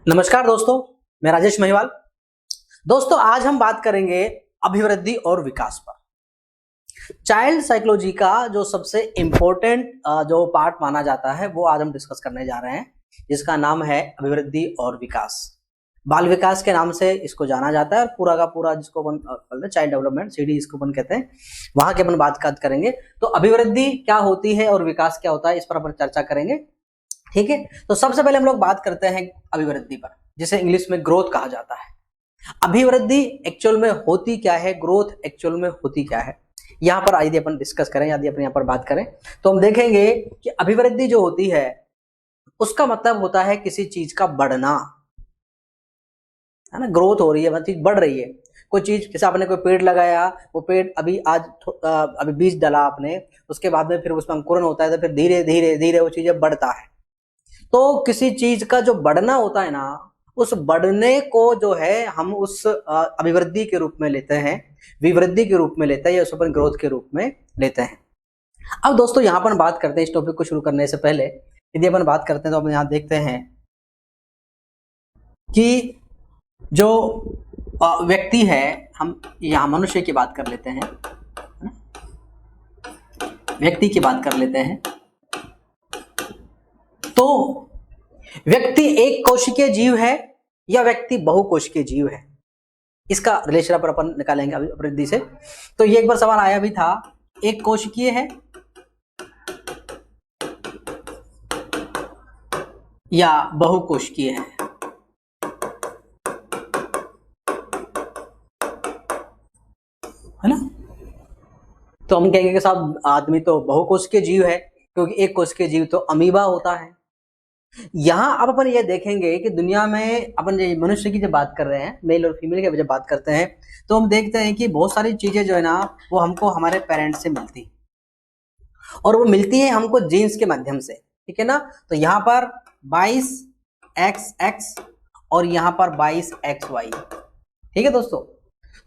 नमस्कार दोस्तों, मैं राजेश महिवाल। दोस्तों, आज हम बात करेंगे अभिवृद्धि और विकास पर। चाइल्ड साइकोलॉजी का जो सबसे इम्पोर्टेंट जो पार्ट माना जाता है वो आज हम डिस्कस करने जा रहे हैं, जिसका नाम है अभिवृद्धि और विकास। बाल विकास के नाम से इसको जाना जाता है और पूरा का पूरा जिसको अपन चाइल्ड डेवलपमेंट सीडी जिसको अपन कहते हैं, वहां के अपन बात करेंगे। तो अभिवृद्धि क्या होती है और विकास क्या होता है, इस पर अपन चर्चा करेंगे। ठीक है, तो सबसे पहले हम लोग बात करते हैं अभिवृद्धि पर, जिसे इंग्लिश में ग्रोथ कहा जाता है। अभिवृद्धि एक्चुअल में होती क्या है, ग्रोथ एक्चुअल में होती क्या है, यहां पर यदि अपन डिस्कस करें, यदि अपन यहां पर बात करें तो हम देखेंगे कि अभिवृद्धि जो होती है उसका मतलब होता है किसी चीज का बढ़ना, है ना। ग्रोथ हो रही है, मतलब चीज बढ़ रही है। कोई चीज, जैसे आपने कोई पेड़ लगाया, वो पेड़ अभी बीज डाला आपने, उसके बाद में फिर उसमें अंकुरन होता है, तो फिर धीरे धीरे धीरे वो चीजें बढ़ता है। तो किसी चीज का जो बढ़ना होता है ना, उस बढ़ने को जो है हम उस अभिवृद्धि के रूप में लेते हैं, विवृद्धि के रूप में लेते हैं, या उस अपन ग्रोथ के रूप में लेते हैं। अब दोस्तों यहाँ पर बात करते हैं, इस टॉपिक को शुरू करने से पहले यदि अपन बात करते हैं तो अपन यहाँ देखते हैं कि जो व्यक्ति है, हम यहाँ मनुष्य की बात कर लेते हैं, व्यक्ति की बात कर लेते हैं। तो व्यक्ति एक कोशिकीय जीव है या व्यक्ति बहुकोशिकीय जीव है, इसका रिलेशन पर अपन निकालेंगे अभिवृद्धि से। तो ये एक बार सवाल आया भी था, एक कोशिकीय है या बहुकोशिकीय है ना। तो हम कहेंगे कि साहब आदमी तो बहुकोशिकीय जीव है, क्योंकि एक कोशिकीय जीव तो अमीबा होता है। यहां अब अपन ये देखेंगे कि दुनिया में अपन मनुष्य की जब बात कर रहे हैं, मेल और फीमेल की जब बात करते हैं, तो हम देखते हैं कि बहुत सारी चीजें जो है ना, वो हमको हमारे पेरेंट्स से मिलती, और वो मिलती है हमको जीन्स के माध्यम से, ठीक है ना। तो यहाँ पर 22XX और यहाँ पर 22XY, ठीक है दोस्तों।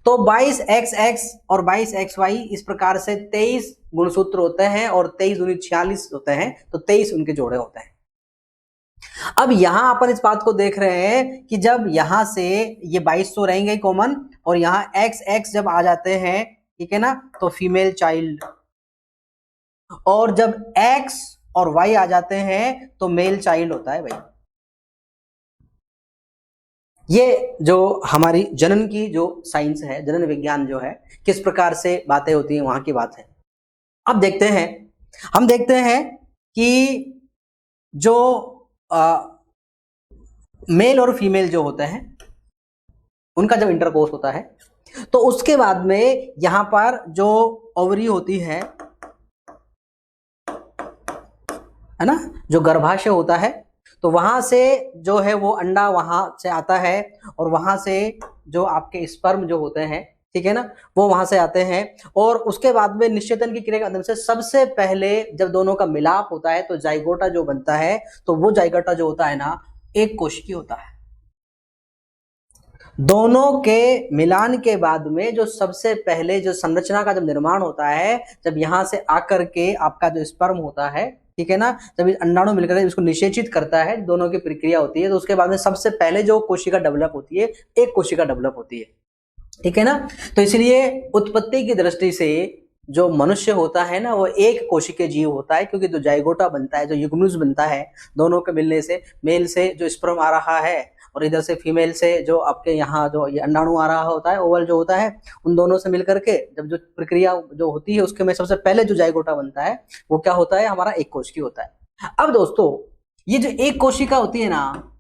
तो 22XX और 22XY इस प्रकार से 23 गुणसूत्र होते हैं, और 23 दूनी 46 होते हैं, तो 23 उनके जोड़े होते हैं। अब यहां अपन इस बात को देख रहे हैं कि जब यहां से ये 22 तो रहेंगे कॉमन, और यहां XX जब आ जाते हैं, ठीक है ना, तो फीमेल चाइल्ड, और जब X और Y आ जाते हैं तो मेल चाइल्ड होता है भाई। ये जो हमारी जनन की जो साइंस है, जनन विज्ञान जो है, किस प्रकार से बातें होती हैं, वहां की बात है। अब देखते हैं, हम देखते हैं कि जो मेल और फीमेल जो होते हैं, उनका जब इंटरकोर्स होता है, तो उसके बाद में यहां पर जो ओवरी होती है ना, जो गर्भाशय होता है, तो वहां से जो है वो अंडा वहां से आता है, और वहां से जो आपके स्पर्म जो होते हैं, ठीक है ना, वो वहां से आते हैं। और उसके बाद में निषेचन की क्रिया के माध्यम से सबसे पहले जब दोनों का मिलाप होता है, तो जाइगोटा जो बनता है, तो वो जाइगोटा जो होता है ना, एक कोशिकीय होता है। दोनों के मिलान के बाद में जो सबसे पहले जो संरचना का जब निर्माण होता है, जब यहां से आकर के आपका जो स्पर्म होता है, ठीक है ना, जब इस अंडाणु मिलकर इसको निषेचित करता है, दोनों की प्रक्रिया होती है, तो उसके बाद में सबसे पहले जो कोशिका डेवलप होती है, एक कोशिका डेवलप होती है, ठीक है ना। तो इसलिए उत्पत्ति की दृष्टि से जो मनुष्य होता है ना, वो एक कोशिकीय जीव होता है, क्योंकि जो जाइगोटा बनता है, जो युग्मनुज बनता है, दोनों के मिलने से, मेल से जो स्पर्म आ रहा है और इधर से फीमेल से जो आपके यहाँ जो ये अंडाणु आ रहा होता है, ओवल जो होता है, उन दोनों से मिलकर के जब जो प्रक्रिया जो होती है, उसके में सबसे पहले जो जाइगोटा बनता है, वो क्या होता है, हमारा एक कोशिकीय होता है। अब दोस्तों, ये जो एक कोशिका होती है ना,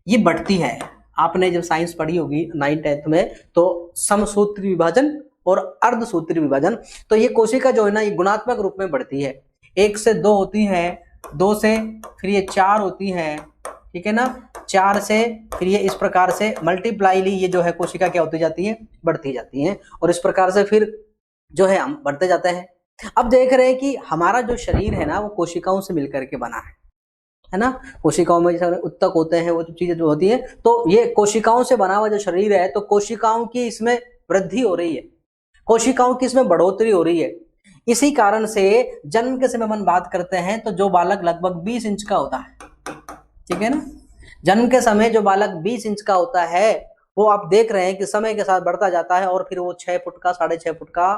ये बढ़ती है। आपने जब साइंस पढ़ी होगी 9th-10th में, तो समसूत्री विभाजन और अर्धसूत्री विभाजन, तो ये कोशिका जो है ना, ये गुणात्मक रूप में बढ़ती है। 1 से 2 होती है, 2 से फिर ये 4 होती है, ठीक है ना, 4 से फिर ये इस प्रकार से मल्टीप्लाईली ये जो है कोशिका क्या होती जाती है, बढ़ती जाती है, और इस प्रकार से फिर जो है हम बढ़ते जाते हैं। अब देख रहे हैं कि हमारा जो शरीर है ना, वो कोशिकाओं से मिलकर के बना है ना। कोशिकाओं में जैसे उत्तक होते हैं, वो चीजें जो होती है, तो ये कोशिकाओं से बना हुआ जो शरीर है, तो कोशिकाओं की इसमें वृद्धि हो रही है, कोशिकाओं की इसमें बढ़ोतरी हो रही है। इसी कारण से जन्म के समय हम बात करते हैं तो जो बालक लगभग 20 इंच का होता है, ठीक है ना, जन्म के समय जो बालक 20 इंच का होता है वो आप देख रहे हैं कि समय के साथ बढ़ता जाता है और फिर वो 6 फुट का 6.5 फुट का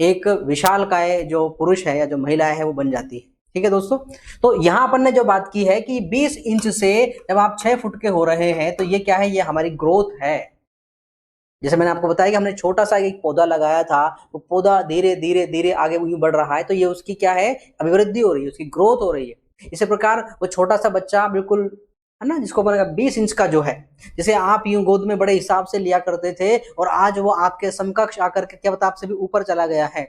एक विशालकाय जो पुरुष है या जो महिला है वो बन जाती है। ठीक है दोस्तों, तो यहां अपन ने जो बात की है कि 20 इंच से जब आप 6 फुट के हो रहे हैं तो ये क्या है, ये हमारी ग्रोथ है। जैसे मैंने आपको बताया कि हमने छोटा सा एक पौधा लगाया था, वो पौधा धीरे धीरे धीरे आगे यूं बढ़ रहा है, तो ये उसकी क्या है, अभिवृद्धि हो रही है, उसकी ग्रोथ हो रही है। इसी प्रकार वो छोटा सा बच्चा बिल्कुल है ना, जिसको बनेगा 20 इंच का जो है, जैसे आप यूं गोद में बड़े हिसाब से लिया करते थे और आज वो आपके समकक्ष आकर के क्या पता आपसे भी ऊपर चला गया है,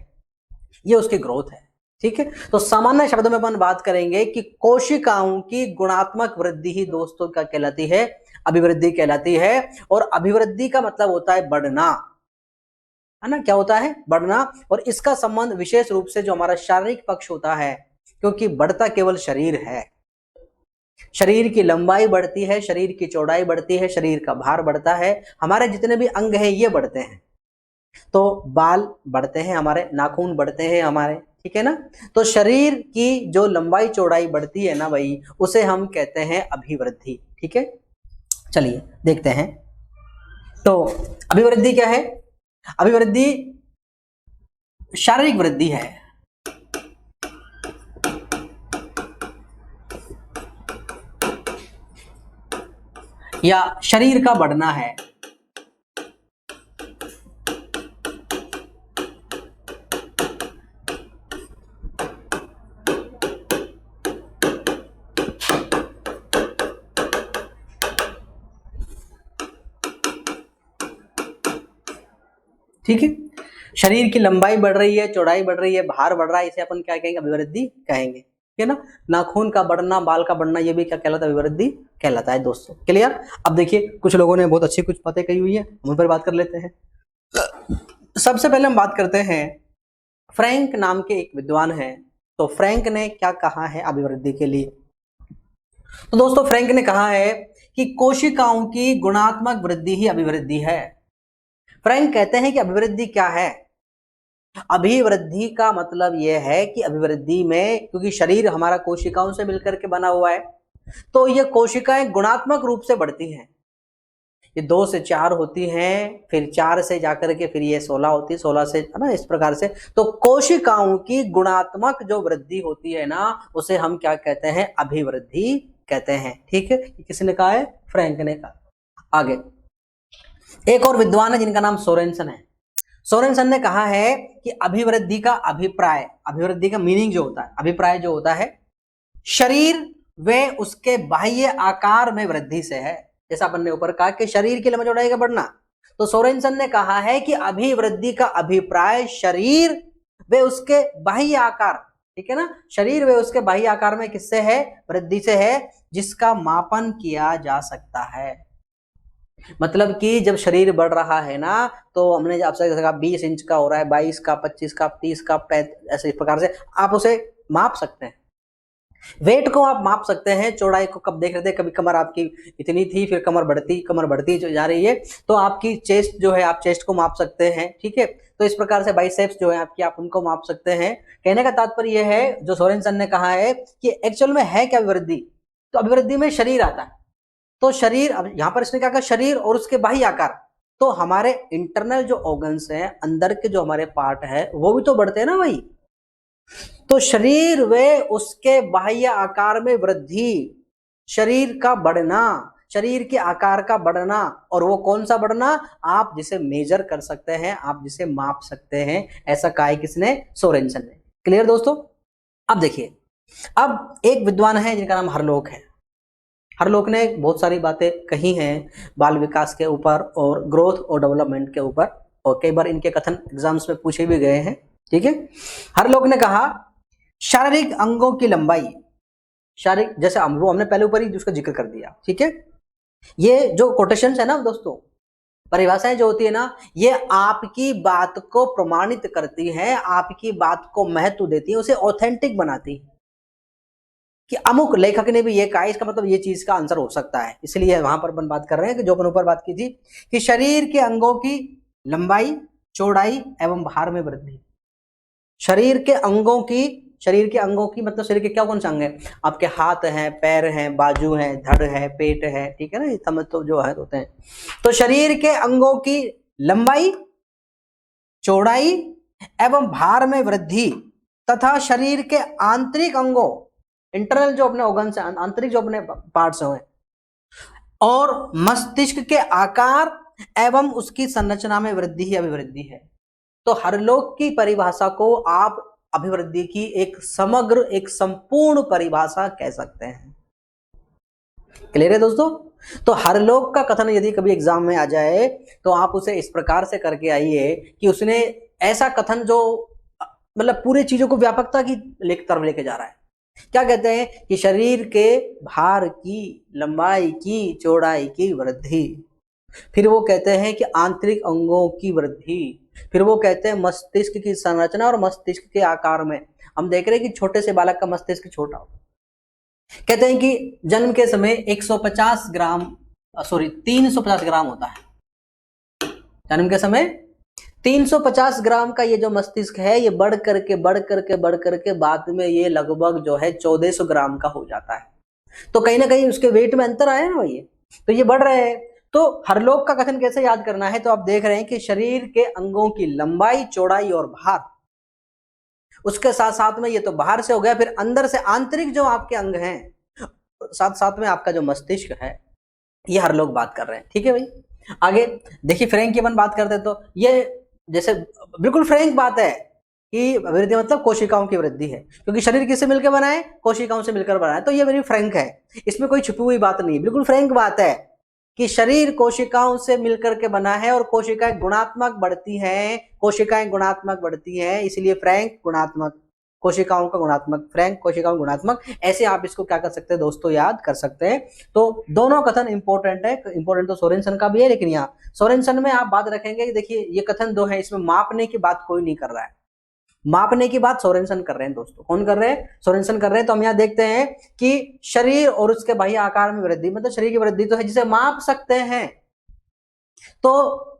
ये उसकी ग्रोथ है। ठीक है, तो सामान्य शब्दों में अपन बात करेंगे कि कोशिकाओं की गुणात्मक वृद्धि ही दोस्तों क्या कहलाती है, अभिवृद्धि कहलाती है। और अभिवृद्धि का मतलब होता है बढ़ना, है ना, क्या होता है, बढ़ना। और इसका संबंध विशेष रूप से जो हमारा शारीरिक पक्ष होता है, क्योंकि बढ़ता केवल शरीर है, शरीर की लंबाई बढ़ती है, शरीर की चौड़ाई बढ़ती है, शरीर का भार बढ़ता है, हमारे जितने भी अंग हैं ये बढ़ते हैं। तो बाल बढ़ते हैं हमारे, नाखून बढ़ते हैं हमारे, ठीक है ना। तो शरीर की जो लंबाई चौड़ाई बढ़ती है ना भाई, उसे हम कहते हैं अभिवृद्धि। ठीक है, चलिए देखते हैं। तो अभिवृद्धि क्या है, अभिवृद्धि शारीरिक वृद्धि है, या शरीर का बढ़ना है। ठीक है, शरीर की लंबाई बढ़ रही है, चौड़ाई बढ़ रही है, भार बढ़ रहा है, इसे अपन क्या कहेंगे, अभिवृद्धि कहेंगे। ठीक है ना, नाखून का बढ़ना, बाल का बढ़ना, ये भी क्या कहलाता है, अभिवृद्धि कहलाता है दोस्तों। क्लियर। अब देखिए कुछ लोगों ने बहुत अच्छी कुछ बातें कही हुई है, हम उन पर बात कर लेते हैं। सबसे पहले हम बात करते हैं, फ्रैंक नाम के एक विद्वान हैं, तो फ्रैंक ने क्या कहा है अभिवृद्धि के लिए। तो दोस्तों फ्रैंक ने कहा है कि कोशिकाओं की गुणात्मक वृद्धि ही अभिवृद्धि है। फ्रैंक कहते हैं कि अभिवृद्धि क्या है, अभिवृद्धि का मतलब यह है कि अभिवृद्धि में, क्योंकि शरीर हमारा कोशिकाओं से मिलकर के बना हुआ है, तो ये कोशिकाएं गुणात्मक रूप से बढ़ती हैं। ये 2 से 4 होती हैं, फिर 4 से जाकर के फिर ये 16 होती है, 16 से, है ना, इस प्रकार से। तो कोशिकाओं की गुणात्मक जो वृद्धि होती है ना, उसे हम क्या कहते हैं, अभिवृद्धि कहते हैं। ठीक है, किसने कहा है, फ्रैंक ने कहा। आगे एक और विद्वान है जिनका नाम सोरेनसन है। सोरेनसन ने कहा है कि अभिवृद्धि का अभिप्राय, अभिवृद्धि का मीनिंग जो होता है, अभिप्राय जो होता है, शरीर व उसके बाह्य आकार में वृद्धि से है। जैसा अपन ने ऊपर कहा कि शरीर की लंबाई चौड़ाई का बढ़ना, तो सोरेनसन ने कहा है कि अभिवृद्धि का अभिप्राय शरीर व उसके बाह्य आकार, ठीक है ना, शरीर व उसके बाह्य आकार में किससे है, वृद्धि से है, जिसका मापन किया जा सकता है। मतलब कि जब शरीर बढ़ रहा है ना, तो हमने आपसे कहा 20 इंच का हो रहा है, 22 का, 25 का, 30 का, ऐसे इस प्रकार से आप उसे माप सकते हैं। वेट को आप माप सकते हैं, चौड़ाई को कब देख रहे थे, कभी कमर आपकी इतनी थी, फिर कमर बढ़ती जो जा रही है, तो आपकी चेस्ट जो है, आप चेस्ट को माप सकते हैं। ठीक है, तो इस प्रकार से बाइसेप्स जो है आपकी, आप उनको माप सकते हैं। कहने का तात्पर्य यह है, जो सोरेनसन ने कहा है कि एक्चुअल में है क्या अभिवृद्धि, तो अभिवृद्धि में शरीर आता है। तो शरीर, अब यहां पर इसने क्या कहा, शरीर और उसके बाह्य आकार, तो हमारे इंटरनल जो ऑर्गन्स हैं, अंदर के जो हमारे पार्ट है, वो भी तो बढ़ते हैं ना भाई। तो शरीर व उसके बाह्य आकार में वृद्धि, शरीर का बढ़ना, शरीर के आकार का बढ़ना, और वो कौन सा बढ़ना, आप जिसे मेजर कर सकते हैं, आप जिसे माप सकते हैं, ऐसा कहा है किसने, सोरेनसन ने। क्लियर दोस्तों। अब देखिए, अब एक विद्वान है जिनका नाम हरलोक है। हरलोक ने बहुत सारी बातें कही हैं बाल विकास के ऊपर और ग्रोथ और डेवलपमेंट के ऊपर, और कई बार इनके कथन एग्जाम्स में पूछे भी गए हैं। ठीक है, हरलोक ने कहा शारीरिक अंगों की लंबाई, शारीरिक, जैसे हमने पहले ऊपर ही उसका जिक्र कर दिया। ठीक है, ये जो कोटेशंस है ना दोस्तों, परिभाषाएं जो होती है ना, ये आपकी बात को प्रमाणित करती है, आपकी बात को महत्व देती है, उसे ऑथेंटिक बनाती है कि अमुक लेखक ने भी ये कहा, इसका मतलब ये चीज का आंसर हो सकता है। इसलिए वहां पर अपन बात कर रहे हैं कि जो अपन ऊपर बात की थी कि शरीर के अंगों की लंबाई, चौड़ाई एवं भार में वृद्धि, शरीर के अंगों की शरीर के अंगों की मतलब शरीर के क्या कौन से अंग है? आपके हाथ हैं, पैर हैं, बाजू हैं, धड़ है, पेट है, ठीक है ना, ये सब तो जो है होते हैं। तो शरीर के अंगों की लंबाई, चौड़ाई एवं भार में वृद्धि तथा शरीर के आंतरिक अंगों, इंटरनल जो अपने ऑर्गन से, आंतरिक जो अपने पार्ट्स हैं, और मस्तिष्क के आकार एवं उसकी संरचना में वृद्धि ही अभिवृद्धि है। तो हरलोक की परिभाषा को आप अभिवृद्धि की एक समग्र, एक संपूर्ण परिभाषा कह सकते हैं। क्लियर है दोस्तों? तो हरलोक का कथन यदि कभी एग्जाम में आ जाए तो आप उसे इस प्रकार से करके आइए कि उसने ऐसा कथन जो मतलब पूरी चीजों को व्यापकता की तरफ लेके जा रहा है। क्या कहते हैं कि शरीर के भार की, लंबाई की, चौड़ाई की वृद्धि, फिर वो कहते हैं कि आंतरिक अंगों की वृद्धि, फिर वो कहते हैं मस्तिष्क की संरचना और मस्तिष्क के आकार में। हम देख रहे हैं कि छोटे से बालक का मस्तिष्क छोटा होता है। कहते हैं कि जन्म के समय 150 ग्राम 350 ग्राम होता है। जन्म के समय 350 ग्राम का ये जो मस्तिष्क है, ये बढ़ करके बाद में ये लगभग जो है 1400 ग्राम का हो जाता है। तो कहीं ना कहीं उसके वेट में अंतर आया ना, ये तो ये बढ़ रहे हैं। तो हरलोक का कथन कैसे याद करना है? तो आप देख रहे हैं कि शरीर के अंगों की लंबाई, चौड़ाई और भार, उसके साथ साथ में ये तो बाहर से हो गया, फिर अंदर से आंतरिक जो आपके अंग हैं, साथ साथ में आपका जो मस्तिष्क है, ये हरलोक बात कर रहे हैं। ठीक है भाई, आगे देखिए फ्रैंक की अपन बात करते हैं तो ये जैसे बिल्कुल फ्रैंक बात है कि वृद्धि मतलब कोशिकाओं की वृद्धि है, क्योंकि शरीर किससे मिलकर बना है? कोशिकाओं से मिलकर बना है। तो ये वेरी फ्रैंक है, इसमें कोई छुपी हुई बात नहीं है, बिल्कुल फ्रैंक बात है कि शरीर कोशिकाओं से मिलकर के बना है और कोशिकाएं गुणात्मक बढ़ती हैं, कोशिकाएं गुणात्मक बढ़ती हैं, इसलिए फ्रैंक गुणात्मक, कोशिकाओं का गुणात्मक, फ्रैंक कोशिकाओं गुणात्मक, ऐसे आप इसको क्या कर सकते हैं दोस्तों, याद कर सकते हैं। तो दोनों कथन इंपॉर्टेंट है, इंपॉर्टेंट तो सोरेनसन का भी है, लेकिन यहाँ सोरेनसन में आप बात रखेंगे कि देखिए ये कथन दो है, इसमें मापने की बात कोई नहीं कर रहा है, मापने की बात सोरेनसन कर रहे हैं दोस्तों। कौन कर रहे हैं? सोरेनसन कर रहे हैं। तो हम यहाँ देखते हैं कि शरीर और उसके बाह्य आकार में वृद्धि, मतलब शरीर की वृद्धि तो है जिसे माप सकते हैं। तो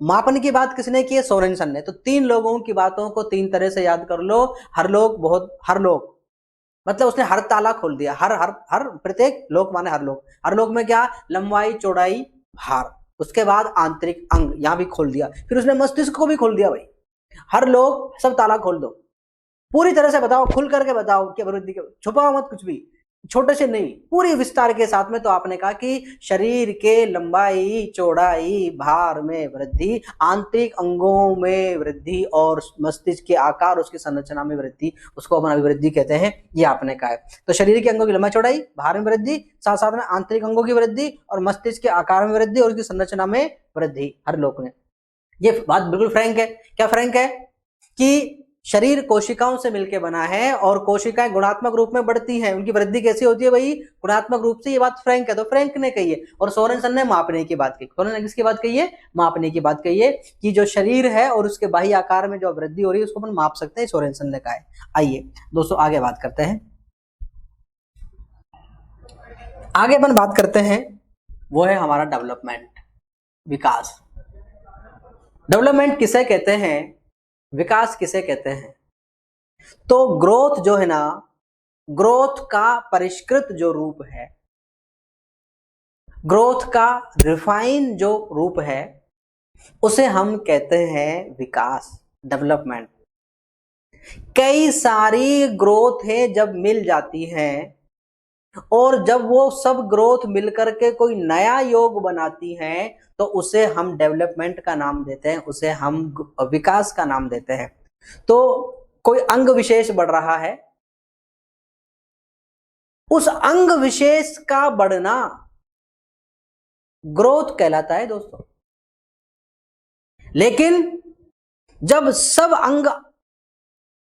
मापन की बात किसने की है? सोरेनसन ने। तो तीन लोगों की बातों को तीन तरह से याद कर लो। हरलोक मतलब उसने हर ताला खोल दिया, हर प्रत्येक लोक माने हर लोक। हर लोक में क्या? लंबाई, चौड़ाई, भार, उसके बाद आंतरिक अंग, यहां भी खोल दिया, फिर उसने मस्तिष्क को भी खोल दिया। भाई हर लोग सब ताला खोल दो, पूरी तरह से बताओ, खुल करके बताओ कि अभिवृद्धि के, छुपाओ मत कुछ भी, छोटे से नहीं, पूरी विस्तार के साथ में। तो आपने कहा कि शरीर के लंबाई, चौड़ाई, भार में वृद्धि, आंतरिक अंगों में वृद्धि और मस्तिष्क के आकार, उसकी संरचना में वृद्धि, उसको अपन अभिवृद्धि कहते हैं, ये आपने कहा है। तो शरीर के अंगों की लंबाई, चौड़ाई, भार में वृद्धि, साथ साथ में आंतरिक अंगों की वृद्धि और मस्तिष्क के आकार में वृद्धि और उसकी संरचना में वृद्धि, हर लोग ने। ये बात बिल्कुल फ्रैंक है। क्या फ्रैंक है? कि शरीर कोशिकाओं से मिलकर बना है और कोशिकाएं गुणात्मक रूप में बढ़ती हैं, उनकी वृद्धि कैसी होती है भाई? गुणात्मक रूप से। ये बात फ्रैंक है, तो फ्रैंक ने कही है। और सोरेनसन ने मापने की बात कही। सोरेनसन ने किसकी बात कही है? मापने की बात कही है कि जो शरीर है और उसके बाह्य आकार में जो वृद्धि हो रही है उसको अपन माप सकते हैं, सोरेनसन ने कहा है। आइए दोस्तों आगे बात करते हैं। आगे अपन बात करते हैं, वो है हमारा डेवलपमेंट, विकास। डेवलपमेंट किसे कहते हैं, विकास किसे कहते हैं? तो ग्रोथ जो है ना, ग्रोथ का परिष्कृत जो रूप है, ग्रोथ का रिफाइन जो रूप है, उसे हम कहते हैं विकास, डेवलपमेंट। कई सारी ग्रोथ है जब मिल जाती हैं और जब वो सब ग्रोथ मिलकर के कोई नया योग बनाती हैं तो उसे हम डेवलपमेंट का नाम देते हैं, उसे हम विकास का नाम देते हैं। तो कोई अंग विशेष बढ़ रहा है, उस अंग विशेष का बढ़ना ग्रोथ कहलाता है दोस्तों। लेकिन जब सब अंग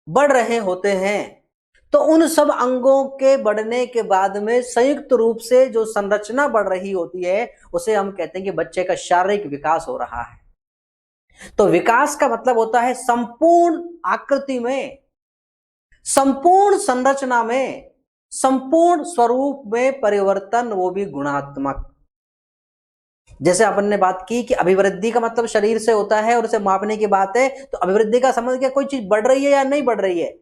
बढ़ रहे होते हैं तो उन सब अंगों के बढ़ने के बाद में संयुक्त रूप से जो संरचना बढ़ रही होती है उसे हम कहते हैं कि बच्चे का शारीरिक विकास हो रहा है। तो विकास का मतलब होता है संपूर्ण आकृति में, संपूर्ण संरचना में, संपूर्ण स्वरूप में परिवर्तन, वो भी गुणात्मक। जैसे अपन ने बात की कि अभिवृद्धि का मतलब शरीर से होता है और उसे मापने की बात है, तो अभिवृद्धि का समझ क्या, कोई चीज बढ़ रही है या नहीं बढ़ रही है।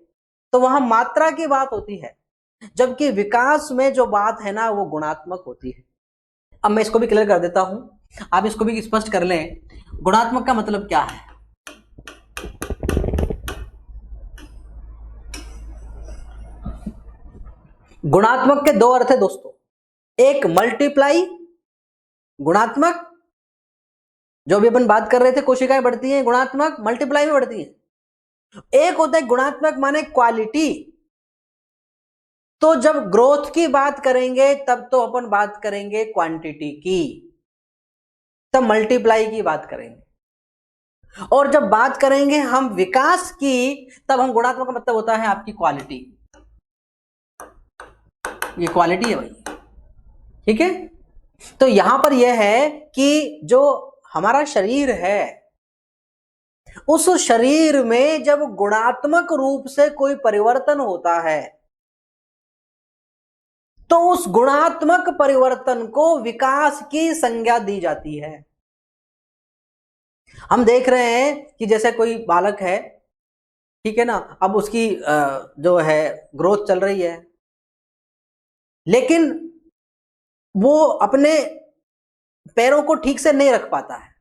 तो वहां मात्रा की बात होती है, जबकि विकास में जो बात है ना वो गुणात्मक होती है। अब मैं इसको भी क्लियर कर देता हूं, आप इसको भी स्पष्ट कर लें। गुणात्मक का मतलब क्या है? गुणात्मक के दो अर्थ है दोस्तों, एक मल्टीप्लाई, गुणात्मक जो भी अपन बात कर रहे थे, कोशिकाएं बढ़ती हैं गुणात्मक, मल्टीप्लाई में बढ़ती हैं। एक होता है गुणात्मक माने क्वालिटी, तो जब ग्रोथ की बात करेंगे तब तो अपन बात करेंगे क्वांटिटी की, तब मल्टीप्लाई की बात करेंगे। और जब बात करेंगे हम विकास की, तब हम गुणात्मक का मतलब होता है आपकी क्वालिटी, ये क्वालिटी है भाई, ठीक है। तो यहां पर यह है कि जो हमारा शरीर है, उस शरीर में जब गुणात्मक रूप से कोई परिवर्तन होता है तो उस गुणात्मक परिवर्तन को विकास की संज्ञा दी जाती है। हम देख रहे हैं कि जैसे कोई बालक है, ठीक है ना, अब उसकी जो है ग्रोथ चल रही है, लेकिन वो अपने पैरों को ठीक से नहीं रख पाता है,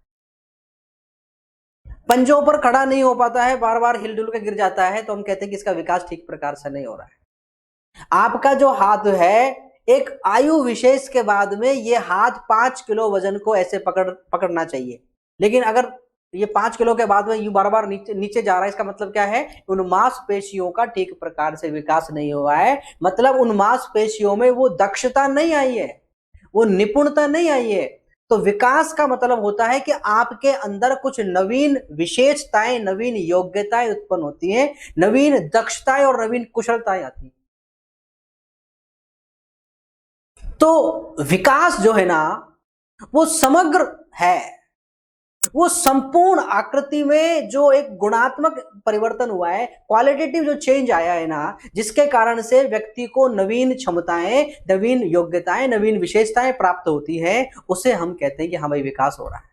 पंजों पर खड़ा नहीं हो पाता है, बार बार हिलडुल के गिर जाता है, तो हम कहते हैं कि इसका विकास ठीक प्रकार से नहीं हो रहा है। आपका जो हाथ है, एक आयु विशेष के बाद में ये हाथ 5 किलो वजन को ऐसे पकड़ना चाहिए, लेकिन अगर ये 5 किलो के बाद में यूं बार बार नीचे नीचे जा रहा है, इसका मतलब क्या है? उन मांसपेशियों का ठीक प्रकार से विकास नहीं हुआ है, मतलब उन मांसपेशियों में वो दक्षता नहीं आई है, वो निपुणता नहीं आई है। तो विकास का मतलब होता है कि आपके अंदर कुछ नवीन विशेषताएं, नवीन योग्यताएं उत्पन्न होती हैं, नवीन दक्षताएं और नवीन कुशलताएं आती हैं। तो विकास जो है ना वो समग्र है, वो संपूर्ण आकृति में जो एक गुणात्मक परिवर्तन हुआ है, क्वालिटेटिव जो चेंज आया है ना, जिसके कारण से व्यक्ति को नवीन क्षमताएं, नवीन योग्यताएं, नवीन विशेषताएं प्राप्त होती है, उसे हम कहते हैं कि हमें विकास हो रहा है।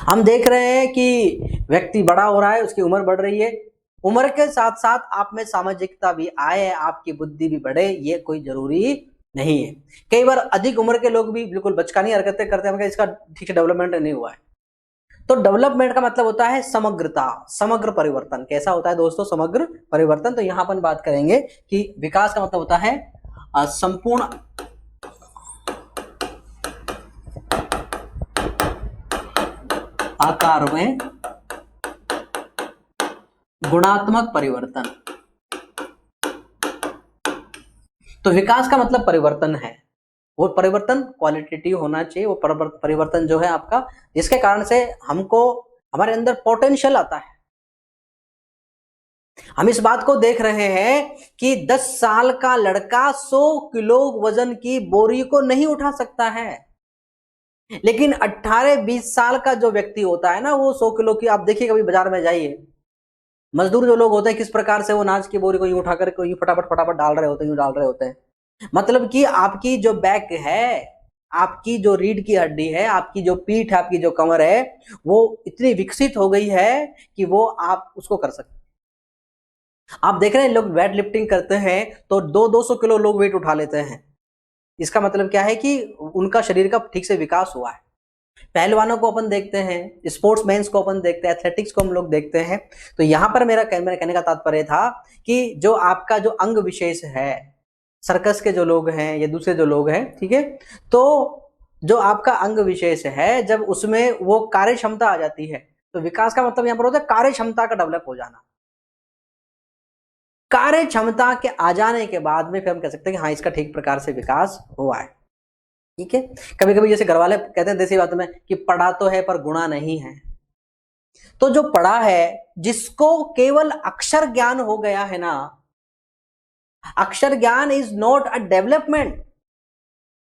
हम देख रहे हैं कि व्यक्ति बड़ा हो रहा है, उसकी उम्र बढ़ रही है, उम्र के साथ साथ आप में सामाजिकता भी आए, आपकी बुद्धि भी बढ़े, ये कोई जरूरी नहीं है। कई बार अधिक उम्र के लोग भी बिल्कुल बचकानी हरकतें करते हैं, इसका ठीक से डेवलपमेंट नहीं हुआ है। तो डेवलपमेंट का मतलब होता है समग्रता, समग्र परिवर्तन। कैसा होता है दोस्तों? समग्र परिवर्तन। तो यहां अपन बात करेंगे कि विकास का मतलब होता है संपूर्ण आकार में गुणात्मक परिवर्तन। तो विकास का मतलब परिवर्तन है, वो परिवर्तन क्वालिटेटिव होना चाहिए, वो परिवर्तन जो है आपका, जिसके कारण से हमको हमारे अंदर पोटेंशियल आता है। हम इस बात को देख रहे हैं कि 10 साल का लड़का 100 किलो वजन की बोरी को नहीं उठा सकता है, लेकिन 18-20 साल का जो व्यक्ति होता है ना, वो 100 किलो की, आप देखिए कभी बाजार में जाइए, मजदूर जो लोग होते हैं किस प्रकार से वो अनाज की बोरी को यूं उठाकर यूं फटाफट फटाफट डाल रहे होते हैं, यूं डाल रहे होते हैं। मतलब कि आपकी जो बैक है, आपकी जो रीढ़ की हड्डी है, आपकी जो पीठ है, आपकी जो कमर है, वो इतनी विकसित हो गई है कि वो आप उसको कर सकते हैं। आप देख रहे हैं लोग वेट लिफ्टिंग करते हैं तो 200-200 किलो लोग वेट उठा लेते हैं। इसका मतलब क्या है कि उनका शरीर का ठीक से विकास हुआ है। पहलवानों को अपन देखते हैं, स्पोर्ट्समैन को अपन देखते हैं, एथलेटिक्स को हम लोग देखते हैं। तो यहां पर मेरा कहने का तात्पर्य था कि जो आपका जो अंग विशेष है, सर्कस के जो लोग हैं या दूसरे जो लोग हैं, ठीक है, तो जो आपका अंग विशेष है, जब उसमें वो कार्य क्षमता आ जाती है, तो विकास का मतलब यहां पर होता है कार्य क्षमता का डेवलप हो जाना। कार्य क्षमता के आ जाने के बाद में फिर हम कह सकते हैं कि हाँ, इसका ठीक प्रकार से विकास हुआ है। ठीक है। कभी कभी जैसे घर वाले कहते हैं देसी बात में कि पढ़ा तो है पर गुणा नहीं है। तो जो पढ़ा है, जिसको केवल अक्षर ज्ञान हो गया है ना, अक्षर ज्ञान इज नॉट अ डेवलपमेंट,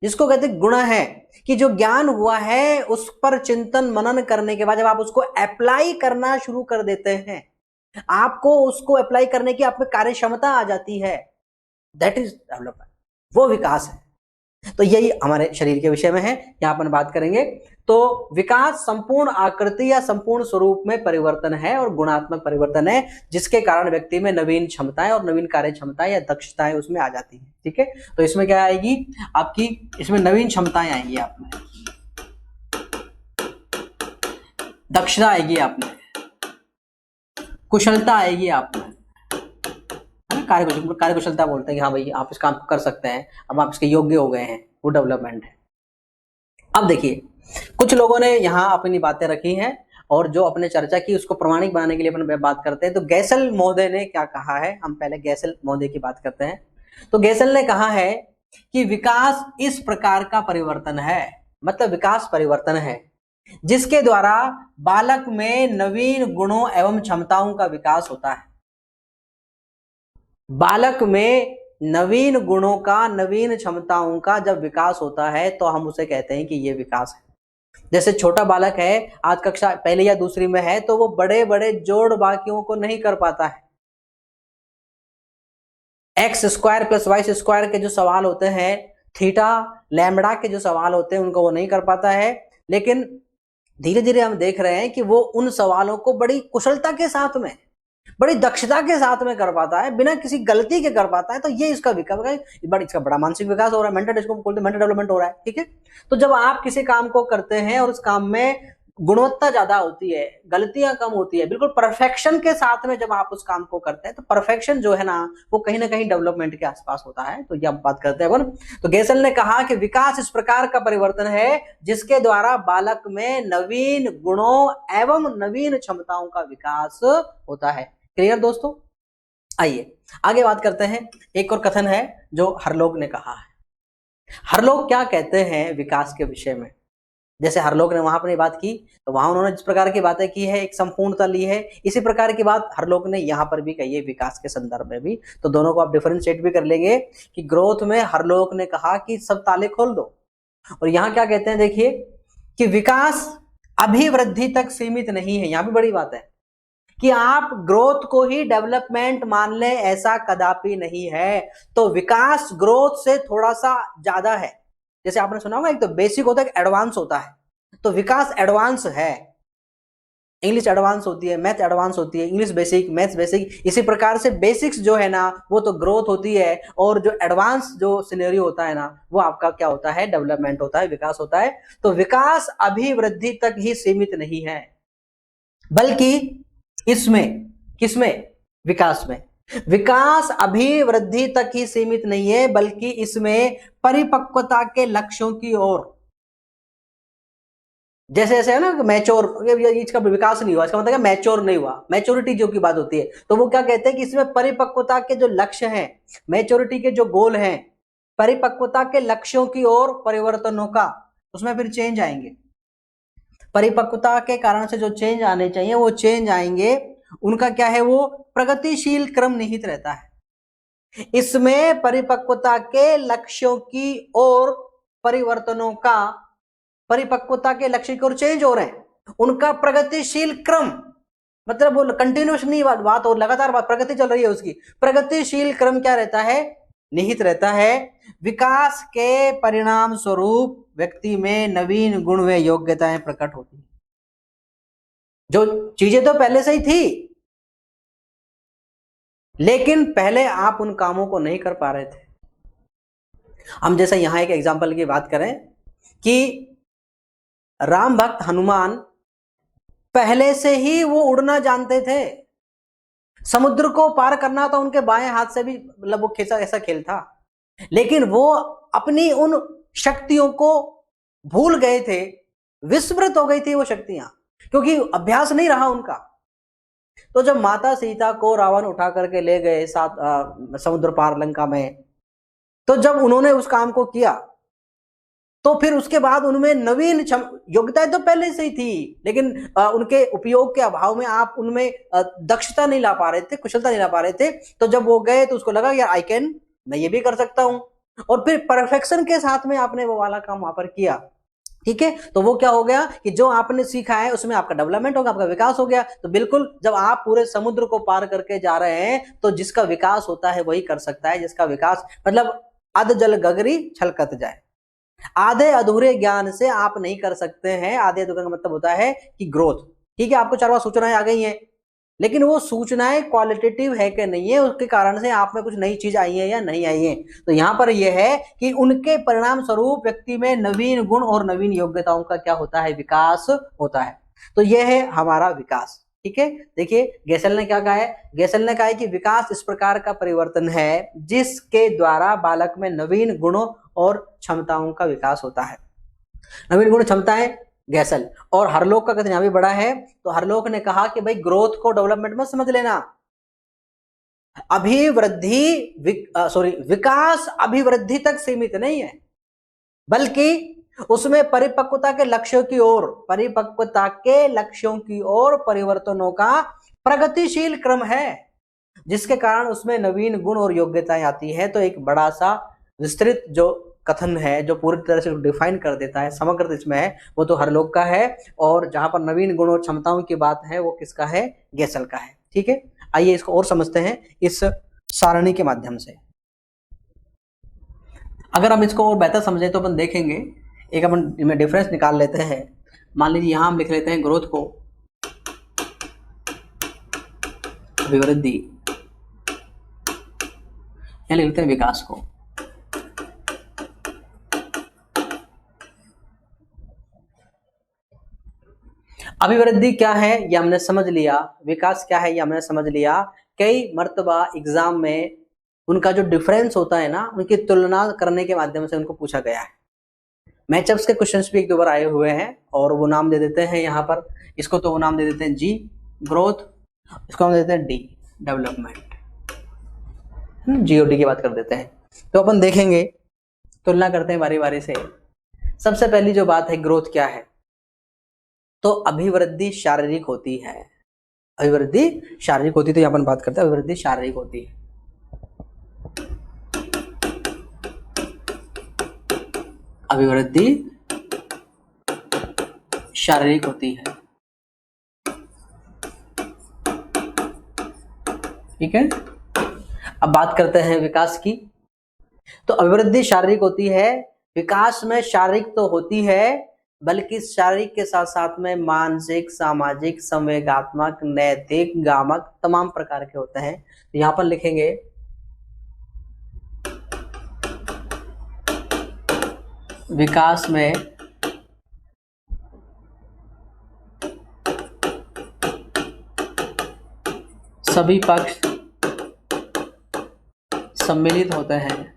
जिसको कहते गुण है, कि जो ज्ञान हुआ है उस पर चिंतन मनन करने के बाद जब आप उसको अप्लाई करना शुरू कर देते हैं, आपको उसको अप्लाई करने की आप में कार्य क्षमता आ जाती है, दैट इज डेवलपमेंट, वो विकास है। तो यही हमारे शरीर के विषय में है, यहां अपन बात करेंगे। तो विकास संपूर्ण आकृति या संपूर्ण स्वरूप में परिवर्तन है और गुणात्मक परिवर्तन है, जिसके कारण व्यक्ति में नवीन क्षमताएं और नवीन कार्य क्षमताएं या दक्षताएं उसमें आ जाती है। ठीक है, तो इसमें क्या आएगी आपकी, इसमें नवीन क्षमताएं आएंगी, आप में दक्षता आएगी, आप में कुशलता आएगी, आप में कार्य कुशलता बोलते हैं कि हाँ भाई आप इस काम को कर सकते हैं, अब आप इसके योग्य हो गए हैं, वो डेवलपमेंट है। अब देखिए कुछ लोगों ने यहाँ अपनी बातें रखी हैं और जो अपने चर्चा की उसको प्रमाणिक बनाने के लिए अपन बात करते हैं। तो गैसल महोदय ने क्या कहा है, हम पहले गैसल महोदय की बात करते हैं। तो गैसल ने कहा है कि विकास इस प्रकार का परिवर्तन है, मतलब विकास परिवर्तन है जिसके द्वारा बालक में नवीन गुणों एवं क्षमताओं का विकास होता है। बालक में नवीन गुणों का, नवीन क्षमताओं का जब विकास होता है तो हम उसे कहते हैं कि ये विकास है। जैसे छोटा बालक है, आज कक्षा पहली या दूसरी में है, तो वो बड़े बड़े जोड़ बाकियों को नहीं कर पाता है। X square plus Y square के जो सवाल होते हैं, थीटा लैम्बडा के जो सवाल होते हैं, उनको वो नहीं कर पाता है। लेकिन धीरे धीरे हम देख रहे हैं कि वो उन सवालों को बड़ी कुशलता के साथ में, बड़ी दक्षता के साथ में कर पाता है, बिना किसी गलती के कर पाता है। तो ये इसका विकास है, इसका बड़ा मानसिक विकास हो रहा है, मेंटल, इसको बोलते हैं मेंटल डेवलपमेंट हो रहा है। ठीक है, तो जब आप किसी काम को करते हैं और उस काम में गुणवत्ता ज्यादा होती है, गलतियां कम होती है, बिल्कुल परफेक्शन के साथ में जब आप उस काम को करते हैं, तो परफेक्शन जो है ना वो कहीं ना कहीं डेवलपमेंट के आसपास होता है। तो ये हम बात करते हैं अपन। तो गैसल ने कहा कि विकास इस प्रकार का परिवर्तन है जिसके द्वारा बालक में नवीन गुणों एवं नवीन क्षमताओं का विकास होता है। क्लियर दोस्तों? आइए आगे बात करते हैं। एक और कथन है जो हरलोग ने कहा है। हरलोग क्या कहते हैं विकास के विषय में? जैसे हरलोग ने वहां अपनी बात की, तो वहां उन्होंने जिस प्रकार की बातें की है, एक संपूर्णता ली है, इसी प्रकार की बात हरलोग ने यहाँ पर भी कही है विकास के संदर्भ में भी। तो दोनों को आप डिफरेंशिएट भी कर लेंगे कि ग्रोथ में हरलोग ने कहा कि सब ताले खोल दो, और यहाँ क्या कहते हैं देखिए कि विकास अभिवृद्धि तक सीमित नहीं है। यहाँ भी बड़ी बात है कि आप ग्रोथ को ही डेवलपमेंट मान लें, ऐसा कदापि नहीं है। तो विकास ग्रोथ से थोड़ा सा ज्यादा है। जैसे आपने सुना होगा, एक तो बेसिक होता है, एक एडवांस होता है। तो विकास एडवांस है, इंग्लिश एडवांस होती है, मैथ एडवांस होती है, इंग्लिश बेसिक, मैथ्स बेसिक। इसी प्रकार से बेसिक्स जो है ना वो तो ग्रोथ होती है, और जो एडवांस जो सिनेरियो होता है ना वो आपका क्या होता है, डेवलपमेंट होता है, विकास होता है। तो विकास अभिवृद्धि तक ही सीमित नहीं है, बल्कि इसमें, किसमें, विकास में, विकास अभिवृद्धि तक ही सीमित नहीं है, बल्कि इसमें परिपक्वता के लक्ष्यों की ओर, जैसे ऐसे है ना मैच्योर, इसका विकास नहीं हुआ, इसका मतलब मैच्योर नहीं हुआ, मैच्योरिटी जो की बात होती है। तो वो क्या कहते हैं कि इसमें परिपक्वता के जो लक्ष्य हैं, मैच्योरिटी के जो गोल हैं, परिपक्वता के लक्ष्यों की ओर परिवर्तनों का, उसमें फिर चेंज आएंगे। परिपक्वता के कारण से जो चेंज आने चाहिए वो चेंज आएंगे। उनका क्या है, वो प्रगतिशील क्रम निहित रहता है। इसमें परिपक्वता के लक्ष्यों की ओर परिवर्तनों का, परिपक्वता के लक्ष्य की ओर चेंज हो रहे हैं, उनका प्रगतिशील क्रम, मतलब वो कंटिन्यूस नहीं बात, और लगातार बात, प्रगति चल रही है उसकी, प्रगतिशील क्रम क्या रहता है, निहित रहता है। विकास के परिणाम स्वरूप व्यक्ति में नवीन गुण व योग्यताएं प्रकट होती हैं। जो चीजें तो पहले से ही थी, लेकिन पहले आप उन कामों को नहीं कर पा रहे थे। हम जैसे यहां एक एग्जांपल की बात करें कि राम भक्त हनुमान पहले से ही वो उड़ना जानते थे, समुद्र को पार करना तो उनके बाएं हाथ से भी, मतलब वो ऐसा खेल था, लेकिन वो अपनी उन शक्तियों को भूल गए थे, विस्मृत हो गई थी वो शक्तियां, क्योंकि अभ्यास नहीं रहा उनका। तो जब माता सीता को रावण उठा करके ले गए साथ समुद्र पार लंका में, तो जब उन्होंने उस काम को किया तो फिर उसके बाद उनमें नवीन योग्यताएं तो पहले से ही थी, लेकिन उनके उपयोग के अभाव में आप उनमें दक्षता नहीं ला पा रहे थे, कुशलता नहीं ला पा रहे थे। तो जब वो गए तो उसको लगा यार आई कैन, मैं ये भी कर सकता हूं, और फिर परफेक्शन के साथ में आपने वो वाला काम वहां पर किया। ठीक है, तो वो क्या हो गया कि जो आपने सीखा है उसमें आपका डेवलपमेंट होगा, आपका विकास हो गया। तो बिल्कुल जब आप पूरे समुद्र को पार करके जा रहे हैं तो जिसका विकास होता है वही कर सकता है, जिसका विकास मतलब अध जल गगरी छलकत जाए। आधे अधूरे ज्ञान से आप नहीं कर सकते हैं। आधे अधूरे का मतलब होता है कि ग्रोथ, ठीक है, आपको 4 सूचनाएं आ गई हैं, लेकिन वो सूचनाएं क्वालिटेटिव है कि नहीं है, उसके कारण से आप में कुछ नई चीज आई है या नहीं आई है। तो यहां पर यह है कि उनके परिणाम स्वरूप व्यक्ति में नवीन गुण और नवीन योग्यताओं का क्या होता है, विकास होता है। तो यह है हमारा विकास, ठीक है। देखिए गेसेल ने क्या कहा है, गेसेल ने कहा है कि विकास इस प्रकार का परिवर्तन है जिसके द्वारा बालक में नवीन गुणों और क्षमताओं का विकास होता है। नवीन गुण क्षमताएं गैसल, और हरलोक का कथन यहां भी बड़ा है। तो हरलोक ने कहा कि भाई ग्रोथ को डेवलपमेंट मत समझ लेना, विकास अभिवृद्धि तक सीमित नहीं है, बल्कि उसमें परिपक्वता के लक्ष्यों की ओर परिवर्तनों का प्रगतिशील क्रम है, जिसके कारण उसमें नवीन गुण और योग्यताएं आती है। तो एक बड़ा सा विस्तृत जो कथन है, जो पूरी तरह से डिफाइन कर देता है, समग्र इसमें है, वो तो हरलोक का है। और जहां पर नवीन गुण और क्षमताओं की बात है वो किसका है, गेसल का है, ठीक है। आइए इसको और समझते हैं इस सारणी के माध्यम से। अगर हम इसको और बेहतर समझें तो अपन देखेंगे, एक अपन इनमें डिफरेंस निकाल लेते हैं। मान लीजिए यहां हम लिख लेते हैं ग्रोथ को अभिवृद्धि, यहां लिख लेते हैं विकास को। अभिवृद्धि क्या है ये हमने समझ लिया, विकास क्या है ये हमने समझ लिया। कई मर्तबा एग्जाम में उनका जो डिफरेंस होता है ना, उनकी तुलना करने के माध्यम से उनको पूछा गया है। मैचअप्स के क्वेश्चंस भी एक दो बार आए हुए हैं, और वो नाम दे देते हैं यहाँ पर, इसको तो वो नाम दे देते हैं जी ग्रोथ, इसको हम दे देते हैं डी डेवलपमेंट, जीओडी की बात कर देते हैं। तो अपन देखेंगे, तुलना करते हैं बारी बारी से। सबसे पहली जो बात है ग्रोथ क्या है, तो अभिवृद्धि शारीरिक होती है। अभिवृद्धि शारीरिक होती है, तो यहाँ अपन बात करते हैं अभिवृद्धि शारीरिक होती है। अभिवृद्धि शारीरिक होती है, ठीक है। अब बात करते हैं विकास की। तो अभिवृद्धि शारीरिक होती है, विकास में शारीरिक तो होती है, बल्कि शारीरिक के साथ साथ में मानसिक, सामाजिक, संवेगात्मक, नैतिक, गामक तमाम प्रकार के होते हैं। तो यहां पर लिखेंगे विकास में सभी पक्ष सम्मिलित होते हैं,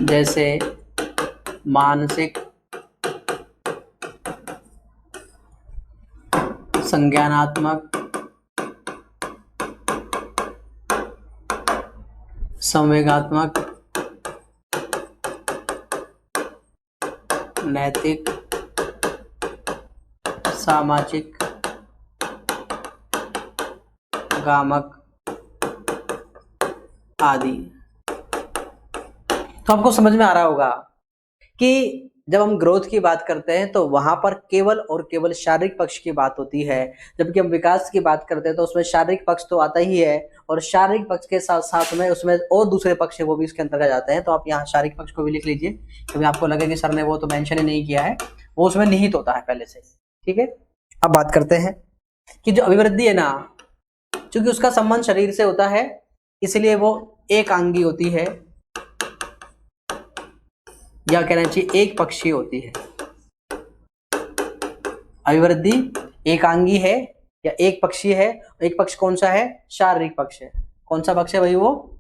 जैसे मानसिक, संज्ञानात्मक, संवेगात्मक, नैतिक, सामाजिक, गामक आदि। तो आपको समझ में आ रहा होगा कि जब हम ग्रोथ की बात करते हैं तो वहां पर केवल और केवल शारीरिक पक्ष की बात होती है, जबकि हम विकास की बात करते हैं तो उसमें शारीरिक पक्ष तो आता ही है, और शारीरिक पक्ष के साथ साथ में उसमें और दूसरे पक्ष है वो भी इसके अंतर्गत जाते हैं। तो आप यहाँ शारीरिक पक्ष को भी लिख लीजिए, क्योंकि आपको लगे कि सर ने वो तो मेंशन ही नहीं किया है, वो उसमें निहित होता है पहले से, ठीक है। अब बात करते हैं कि जो अभिवृद्धि है ना, क्योंकि उसका संबंध शरीर से होता है, इसलिए वो एकांगी होती है, या कहना चाहिए एक पक्षीय होती है। अभिवृद्धि एकांगी है या एक पक्षीय है। एक पक्ष कौन सा है, शारीरिक पक्ष है। कौन सा पक्ष है भाई, वो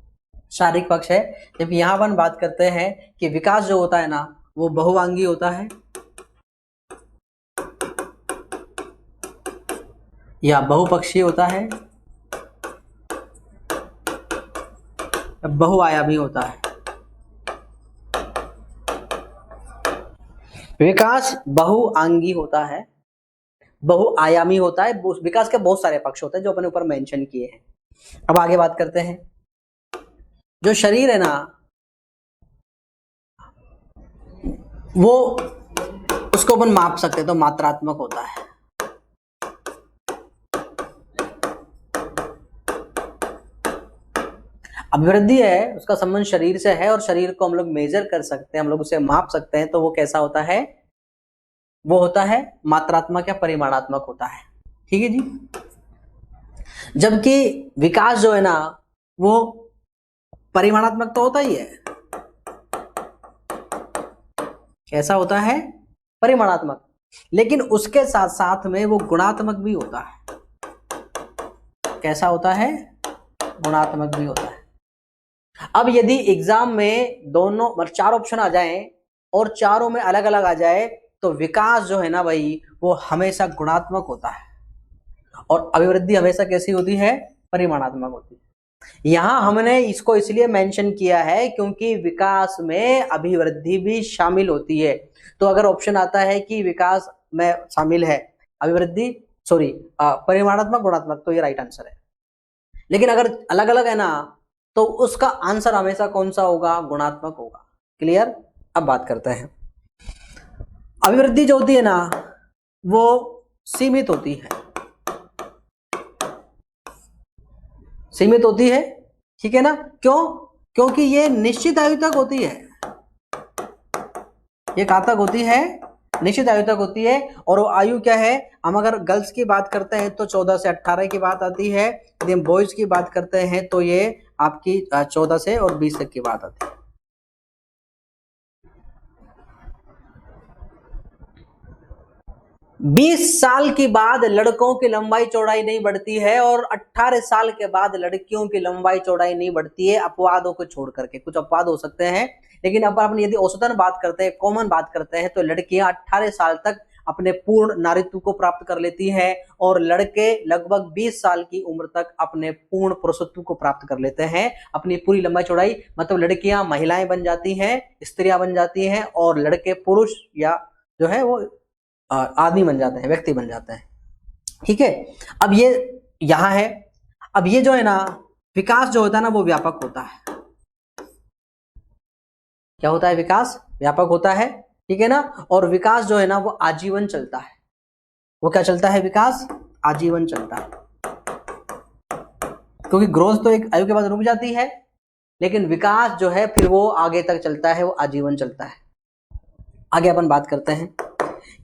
शारीरिक पक्ष है। जब यहां अपन बात करते हैं कि विकास जो होता है ना, वो बहुअंगी होता है या बहुपक्षीय होता है, बहुआयामी होता है। विकास बहुअंगी होता है, बहुआयामी होता है। विकास के बहुत सारे पक्ष होते हैं जो अपने ऊपर मेंशन किए हैं। अब आगे बात करते हैं, जो शरीर है ना, वो उसको अपन माप सकते हैं, तो मात्रात्मक होता है। अभिवृद्धि है उसका संबंध शरीर से है और शरीर को हम लोग मेजर कर सकते हैं, हम लोग उसे माप सकते हैं, तो वो कैसा होता है, वो होता है मात्रात्मक या परिमाणात्मक होता है। ठीक है जी। जबकि विकास जो है ना वो परिमाणात्मक तो होता ही है। कैसा होता है, परिमाणात्मक, लेकिन उसके साथ साथ में वो गुणात्मक भी होता है। कैसा होता है, गुणात्मक भी होता है। अब यदि एग्जाम में दोनों मतलब 4 ऑप्शन आ जाएं और चारों में अलग अलग आ जाए तो विकास जो है ना भाई वो हमेशा गुणात्मक होता है और अभिवृद्धि हमेशा कैसी होती है, परिमाणात्मक होती है। यहां हमने इसको इसलिए मेंशन किया है क्योंकि विकास में अभिवृद्धि भी शामिल होती है। तो अगर ऑप्शन आता है कि विकास में शामिल है अभिवृद्धि, सॉरी परिमाणात्मक गुणात्मक, तो ये राइट आंसर है। लेकिन अगर अलग अलग है ना तो उसका आंसर हमेशा कौन सा होगा, गुणात्मक होगा। क्लियर। अब बात करते हैं, अभिवृद्धि जो होती है ना वो सीमित होती है, सीमित होती है, ठीक है ना। क्यों, क्योंकि ये निश्चित आयु तक होती है। ये कहां तक होती है, निश्चित आयु तक होती है। और वो आयु क्या है, हम अगर गर्ल्स की बात करते हैं तो 14 से 18 की बात आती है, यदि हम बॉयज की बात करते हैं तो ये आपकी 14 से और 20 तक की बात आती है। 20 साल के बाद लड़कों की लंबाई चौड़ाई नहीं बढ़ती है और 18 साल के बाद लड़कियों की लंबाई चौड़ाई नहीं बढ़ती है, अपवादों को छोड़ करके। कुछ अपवाद हो सकते हैं, लेकिन अब अपन यदि औसतन बात करते हैं, कॉमन बात करते हैं, तो लड़कियां 18 साल तक अपने पूर्ण नारीत्व को प्राप्त कर लेती हैं और लड़के लगभग 20 साल की उम्र तक अपने पूर्ण पुरुषत्व को प्राप्त कर लेते हैं, अपनी पूरी लंबाई चौड़ाई। मतलब लड़कियां महिलाएं बन जाती हैं, स्त्रियां बन जाती हैं और लड़के पुरुष या जो है वो आदमी बन जाते हैं, व्यक्ति बन जाते हैं। ठीक है। अब ये यहां है, अब ये जो है ना विकास जो होता है ना वो व्यापक होता है। क्या होता है, विकास व्यापक होता है, ठीक है ना। और विकास जो है ना वो आजीवन चलता है। वो क्या चलता है, विकास आजीवन चलता है, क्योंकि ग्रोथ तो एक आयु के बाद रुक जाती है, लेकिन विकास जो है फिर वो आगे तक चलता है, वो आजीवन चलता है। आगे अपन बात करते हैं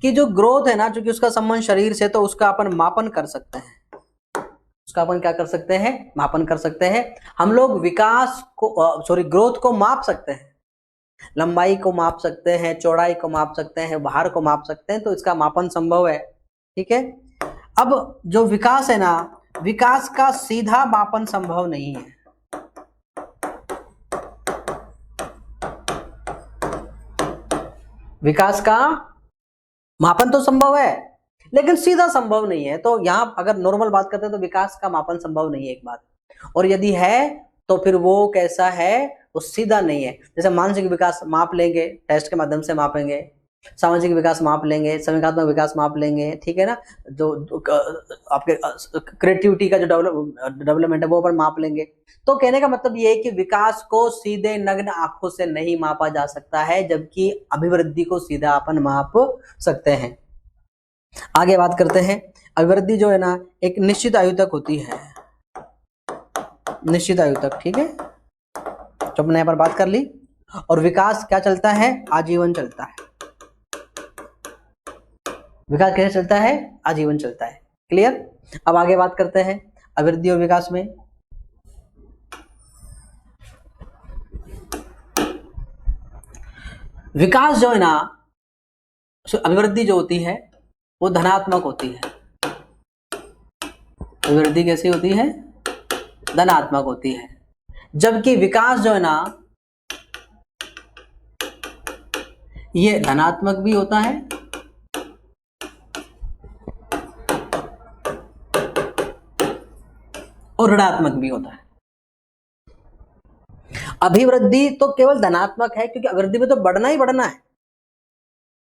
कि जो ग्रोथ है ना, चूंकि उसका संबंध शरीर से, तो उसका अपन मापन कर सकते हैं। उसका अपन क्या कर सकते हैं, मापन कर सकते हैं। हम लोग विकास को सॉरी ग्रोथ को माप सकते हैं, लंबाई को माप सकते हैं, चौड़ाई को माप सकते हैं, भार को माप सकते हैं, तो इसका मापन संभव है। ठीक है। अब जो विकास है ना, विकास का सीधा मापन संभव नहीं है। विकास का मापन तो संभव है लेकिन सीधा संभव नहीं है। तो यहां अगर नॉर्मल बात करते हैं तो विकास का मापन संभव नहीं है, एक बात। और यदि है तो फिर वो कैसा है, वो सीधा नहीं है। जैसे मानसिक विकास माप लेंगे, टेस्ट के माध्यम से मापेंगे, सामाजिक विकास माप लेंगे, संवेगात्मक विकास माप लेंगे, ठीक है ना। जो आपके क्रिएटिविटी का जो डेवलपमेंट है वो अपन माप लेंगे। तो कहने का मतलब ये है कि विकास को सीधे नग्न आंखों से नहीं मापा जा सकता है, जबकि अभिवृद्धि को सीधा अपन माप सकते हैं। आगे बात करते हैं, अभिवृद्धि जो है ना एक निश्चित आयु तक होती है, निश्चित आयु तक, ठीक है, जो हमने यहाँ पर बात कर ली। और विकास क्या चलता है, आजीवन चलता है। विकास कैसे चलता है, आजीवन चलता है। क्लियर। अब आगे बात करते हैं अभिवृद्धि और विकास में। विकास जो है ना, अभिवृद्धि जो होती है वो धनात्मक होती है। अभिवृद्धि कैसी होती है, धनात्मक होती है। जबकि विकास जो है ना ये धनात्मक भी होता है और ऋणात्मक भी होता है। अभिवृद्धि तो केवल धनात्मक है क्योंकि अभिवृद्धि में तो बढ़ना ही बढ़ना है,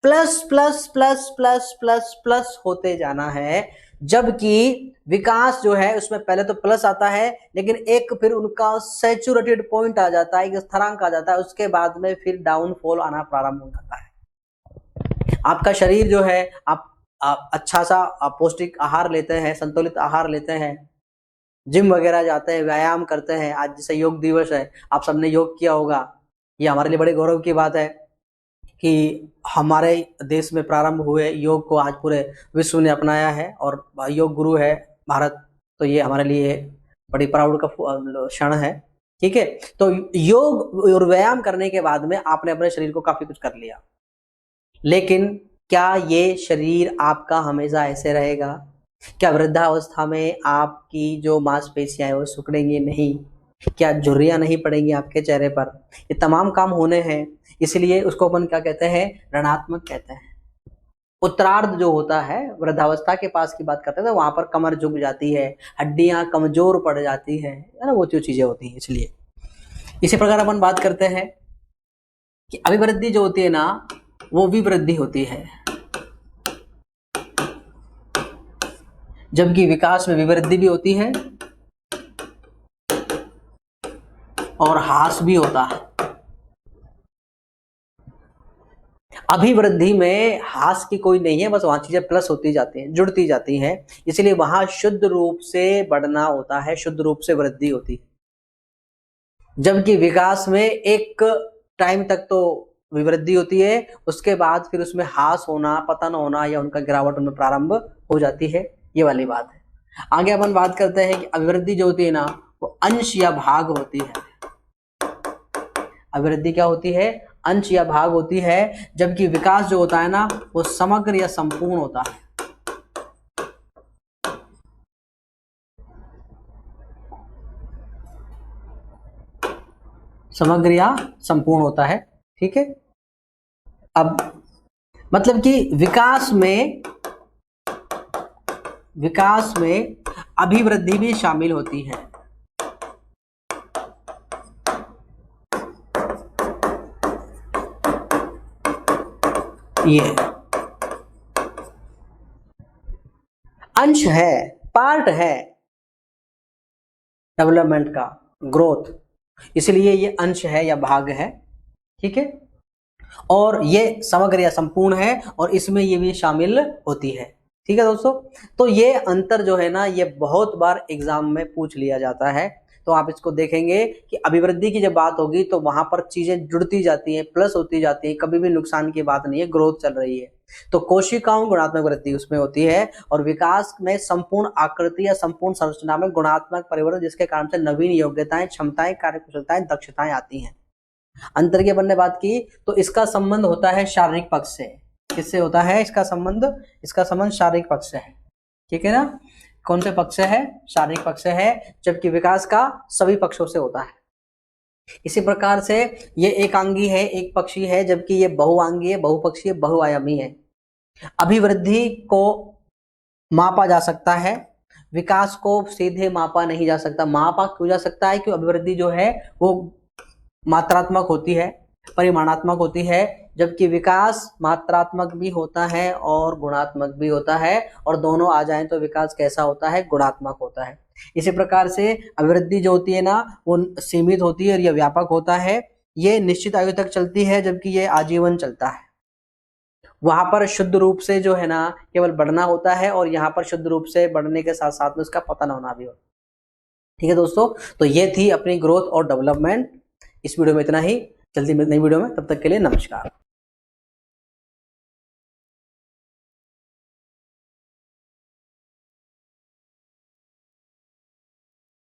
plus plus plus plus plus plus होते जाना है। जबकि विकास जो है उसमें पहले तो प्लस आता है, लेकिन एक फिर उनका सैचुरेटेड पॉइंट आ जाता है, एक स्थिरांक आ जाता है, उसके बाद में फिर डाउनफॉल आना प्रारंभ हो जाता है। आपका शरीर जो है, आप अच्छा सा पौष्टिक आहार लेते हैं, संतुलित आहार लेते हैं, जिम वगैरह जाते हैं, व्यायाम करते हैं। आज जैसे योग दिवस है, आप सबने योग किया होगा। ये हमारे लिए बड़े गौरव की बात है कि हमारे देश में प्रारंभ हुए योग को आज पूरे विश्व ने अपनाया है और योग गुरु है भारत। तो ये हमारे लिए बड़ी प्राउड का क्षण है। ठीक है, तो योग और व्यायाम करने के बाद में आपने अपने शरीर को काफी कुछ कर लिया, लेकिन क्या ये शरीर आपका हमेशा ऐसे रहेगा? क्या वृद्धावस्था में आपकी जो मांसपेशियां हैं वो सिकुड़ेंगी नहीं? क्या झुर्रियां नहीं पड़ेंगी आपके चेहरे पर? ये तमाम काम होने हैं, इसलिए उसको अपन क्या कहते हैं? ऋणात्मक कहते हैं। उत्तरार्ध जो होता है, वृद्धावस्था के पास की बात करते हैं, तो वहां पर कमर झुक जाती है, हड्डियां कमजोर पड़ जाती है ना, वो जो चीजें होती हैं। इसलिए इसी प्रकार अपन बात करते हैं कि अभिवृद्धि जो होती है ना, वो विवृद्धि होती है, जबकि विकास में विवृद्धि भी होती है और ह्रास भी होता है। अभिवृद्धि में ह्रास की कोई नहीं है, बस वहां चीजें प्लस होती जाती हैं, जुड़ती जाती हैं, इसलिए वहां शुद्ध रूप से बढ़ना होता है, शुद्ध रूप से वृद्धि होती है। जबकि विकास में एक टाइम तक तो विवृद्धि होती है, उसके बाद फिर उसमें ह्रास होना, पतन होना या उनका गिरावट उनमें प्रारंभ हो जाती है। ये वाली बात है। आगे अपन बात करते हैं कि अभिवृद्धि जो होती है ना, वो अंश या भाग होती है। अभिवृद्धि क्या होती है? अंश या भाग होती है, जबकि विकास जो होता है ना, वो समग्र या संपूर्ण होता है। समग्र या संपूर्ण होता है। ठीक है, अब मतलब कि विकास में अभिवृद्धि भी शामिल होती है। ये अंश है, पार्ट है डेवलपमेंट का, ग्रोथ, इसलिए ये अंश है या भाग है। ठीक है, और ये समग्र या संपूर्ण है और इसमें ये भी शामिल होती है। ठीक है दोस्तों, तो ये अंतर जो है ना, ये बहुत बार एग्जाम में पूछ लिया जाता है। तो आप इसको देखेंगे कि अभिवृद्धि की जब बात होगी तो वहां पर चीजें जुड़ती जाती हैं, प्लस होती जाती है, कभी भी नुकसान की बात नहीं है, ग्रोथ चल रही है। तो कोशिकाओं गुणात्मक वृद्धि उसमें होती है, और विकास में संपूर्ण आकृति या संपूर्ण संरचना में गुणात्मक परिवर्तन, जिसके कारण से नवीन योग्यताएं, क्षमताएं, कार्यकुशलताएं, दक्षताएं आती हैं। अंतर की अपन ने बात की तो इसका संबंध होता है शारीरिक पक्ष से। किससे होता है इसका संबंध? इसका संबंध शारीरिक पक्ष से है। ठीक है ना, कौन से पक्ष से है? शारीरिक पक्ष से है, जबकि विकास का सभी पक्षों से होता है। इसी प्रकार से ये एकांगी है, एक पक्षी है, जबकि ये बहुआंगी है, बहुपक्षीय, बहुआयामी है। अभिवृद्धि को मापा जा सकता है, विकास को सीधे मापा नहीं जा सकता। मापा क्यों जा सकता है? क्योंकि अभिवृद्धि जो है वो मात्रात्मक होती है, परिमाणात्मक होती है, जबकि विकास मात्रात्मक भी होता है और गुणात्मक भी होता है, और दोनों आ जाएं तो विकास कैसा होता है? गुणात्मक होता है। इसी प्रकार से अभिवृद्धि जो होती है ना, वो सीमित होती है और यह व्यापक होता है। ये निश्चित आयु तक चलती है, जबकि ये आजीवन चलता है। वहां पर शुद्ध रूप से जो है ना केवल बढ़ना होता है, और यहाँ पर शुद्ध रूप से बढ़ने के साथ साथ में उसका पतन होना भी होता है। ठीक है दोस्तों, तो ये थी अपनी ग्रोथ और डेवलपमेंट। इस वीडियो में इतना ही, जल्दी मिलते हैं नई वीडियो में, तब तक के लिए नमस्कार।